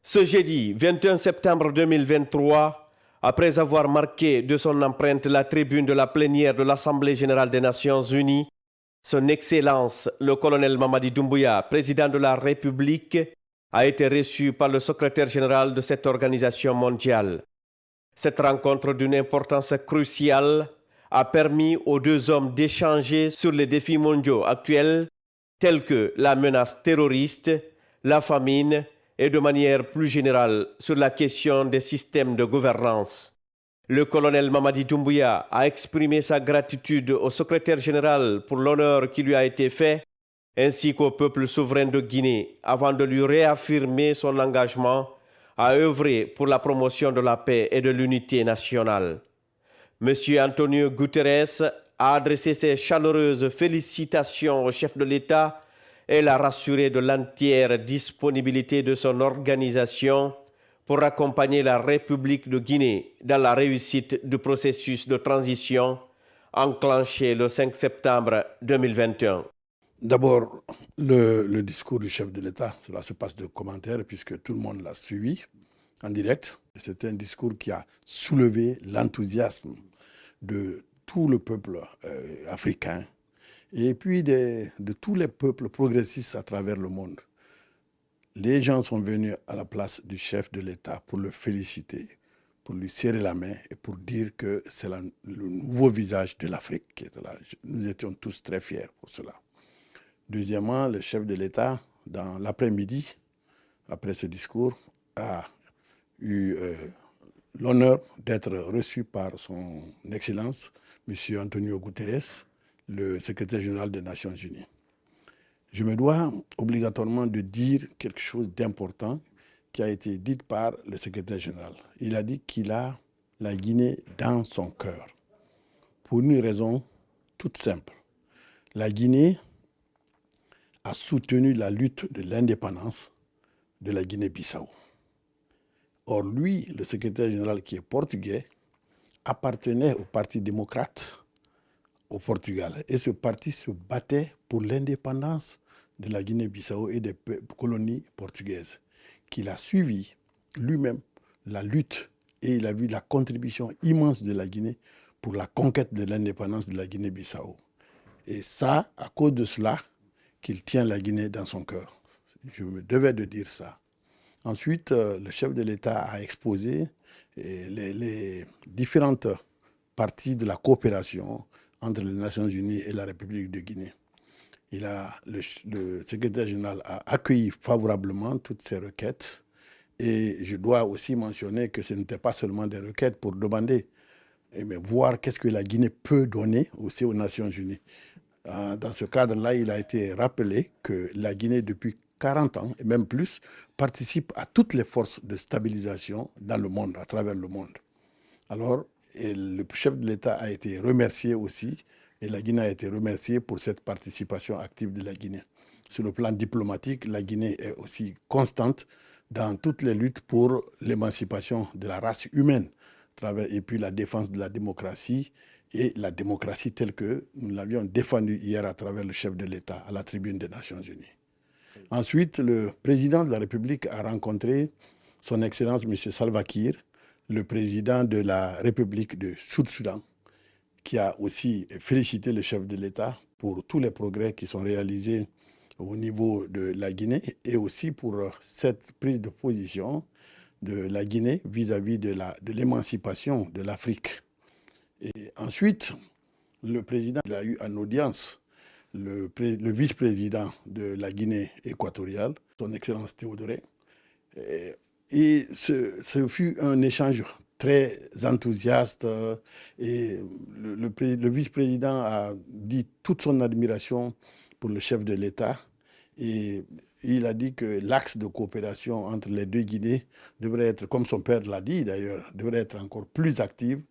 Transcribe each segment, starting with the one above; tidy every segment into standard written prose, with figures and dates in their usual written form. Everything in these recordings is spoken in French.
Ce jeudi 21 septembre 2023, après avoir marqué de son empreinte la tribune de la plénière de l'Assemblée générale des Nations unies, Son Excellence le colonel Mamadi Doumbouya, président de la République, a été reçu par le secrétaire général de cette organisation mondiale. Cette rencontre d'une importance cruciale a permis aux deux hommes d'échanger sur les défis mondiaux actuels tels que la menace terroriste, la famine et de manière plus générale sur la question des systèmes de gouvernance. Le colonel Mamadi Doumbouya a exprimé sa gratitude au secrétaire général pour l'honneur qui lui a été fait, ainsi qu'au peuple souverain de Guinée, avant de lui réaffirmer son engagement à œuvrer pour la promotion de la paix et de l'unité nationale. M. Antonio Guterres a adressé ses chaleureuses félicitations au chef de l'État et l'a rassuré de l'entière disponibilité de son organisation pour accompagner la République de Guinée dans la réussite du processus de transition enclenché le 5 septembre 2021. D'abord, le discours du chef de l'État, cela se passe de commentaires puisque tout le monde l'a suivi en direct. C'est un discours qui a soulevé l'enthousiasme de tout le peuple africain et puis de tous les peuples progressistes à travers le monde. Les gens sont venus à la place du chef de l'État pour le féliciter, pour lui serrer la main et pour dire que c'est le nouveau visage de l'Afrique qui est là. Nous étions tous très fiers pour cela. Deuxièmement, le chef de l'État, dans l'après-midi, après ce discours, a eu l'honneur d'être reçu par son Excellence, M. Antonio Guterres, le secrétaire général des Nations unies. Je me dois obligatoirement de dire quelque chose d'important qui a été dit par le secrétaire général. Il a dit qu'il a la Guinée dans son cœur, pour une raison toute simple. La Guinée a soutenu la lutte de l'indépendance de la Guinée-Bissau. Or, lui, le secrétaire général qui est portugais, appartenait au Parti démocrate au Portugal. Et ce parti se battait pour l'indépendance de la Guinée-Bissau et des colonies portugaises, qu'il a suivi lui-même la lutte et il a vu la contribution immense de la Guinée pour la conquête de l'indépendance de la Guinée-Bissau. Et ça, à cause de cela, qu'il tient la Guinée dans son cœur. Je me devais de dire ça. Ensuite, le chef de l'État a exposé les différentes parties de la coopération entre les Nations unies et la République de Guinée. Le secrétaire général a accueilli favorablement toutes ces requêtes et je dois aussi mentionner que ce n'était pas seulement des requêtes pour demander, mais voir qu'est-ce que la Guinée peut donner aussi aux Nations unies. Dans ce cadre-là, il a été rappelé que la Guinée, depuis 40 ans et même plus, participe à toutes les forces de stabilisation dans le monde, à travers le monde. Alors, le chef de l'État a été remercié aussi et la Guinée a été remerciée pour cette participation active de la Guinée. Sur le plan diplomatique, la Guinée est aussi constante dans toutes les luttes pour l'émancipation de la race humaine et puis la défense de la démocratie et la démocratie telle que nous l'avions défendue hier à travers le chef de l'État à la tribune des Nations unies. Ensuite, le président de la République a rencontré son Excellence M. Salva Kiir, le président de la République de Sud-Soudan, qui a aussi félicité le chef de l'État pour tous les progrès qui sont réalisés au niveau de la Guinée et aussi pour cette prise de position de la Guinée vis-à-vis de l'émancipation de l'Afrique. Et ensuite, le président a eu en audience le vice-président de la Guinée équatoriale, son Excellence Théodoré. Et ce fut un échange très enthousiaste et le vice-président a dit toute son admiration pour le chef de l'État et il a dit que l'axe de coopération entre les deux Guinées devrait être, comme son père l'a dit d'ailleurs, devrait être encore plus active,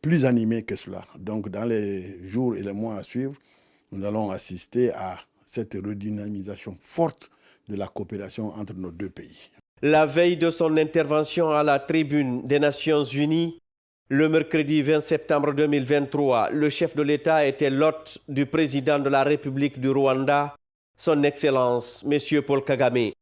plus animée que cela. Donc dans les jours et les mois à suivre, nous allons assister à cette redynamisation forte de la coopération entre nos deux pays. La veille de son intervention à la tribune des Nations unies, le mercredi 20 septembre 2023, le chef de l'État était l'hôte du président de la République du Rwanda, son Excellence, M. Paul Kagame.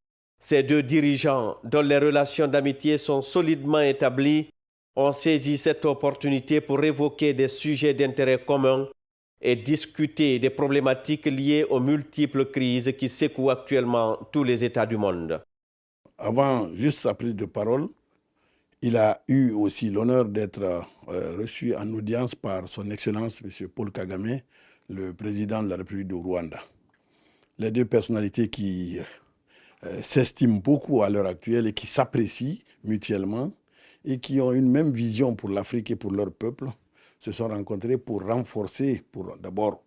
Ces deux dirigeants, dont les relations d'amitié sont solidement établies, ont saisi cette opportunité pour évoquer des sujets d'intérêt commun et discuter des problématiques liées aux multiples crises qui secouent actuellement tous les États du monde. Avant juste sa prise de parole, il a eu aussi l'honneur d'être reçu en audience par son Excellence, M. Paul Kagame, le président de la République du Rwanda. Les deux personnalités qui s'estiment beaucoup à l'heure actuelle et qui s'apprécient mutuellement et qui ont une même vision pour l'Afrique et pour leur peuple, se sont rencontrés pour renforcer, pour d'abord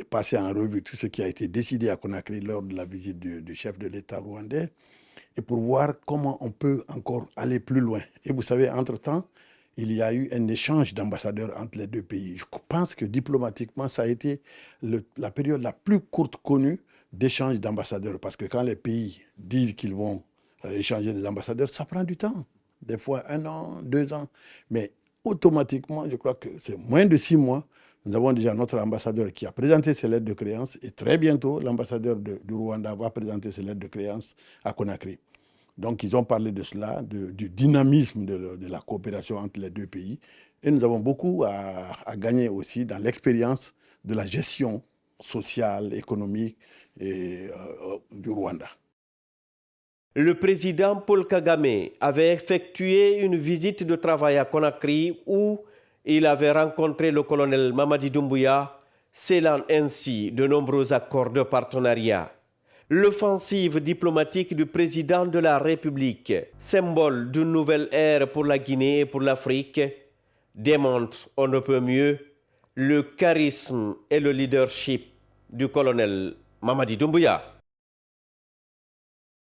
passer en revue tout ce qui a été décidé à Conakry lors de la visite du chef de l'État rwandais et pour voir comment on peut encore aller plus loin. Et vous savez, entre-temps, il y a eu un échange d'ambassadeurs entre les deux pays. Je pense que diplomatiquement, ça a été la période la plus courte connue d'échange d'ambassadeurs. Parce que quand les pays disent qu'ils vont échanger des ambassadeurs, ça prend du temps. Des fois 1 an, 2 ans. Mais automatiquement, je crois que c'est moins de 6 mois. Nous avons déjà notre ambassadeur qui a présenté ses lettres de créance. Et très bientôt, l'ambassadeur du Rwanda va présenter ses lettres de créance à Conakry. Donc, ils ont parlé de cela, du dynamisme de la coopération entre les deux pays. Et nous avons beaucoup à gagner aussi dans l'expérience de la gestion sociale, économique du Rwanda. Le président Paul Kagame avait effectué une visite de travail à Conakry où il avait rencontré le colonel Mamadi Doumbouya, scellant ainsi de nombreux accords de partenariat. L'offensive diplomatique du président de la République, symbole d'une nouvelle ère pour la Guinée et pour l'Afrique, démontre, on ne peut mieux, le charisme et le leadership du colonel Mamadi Doumbouya.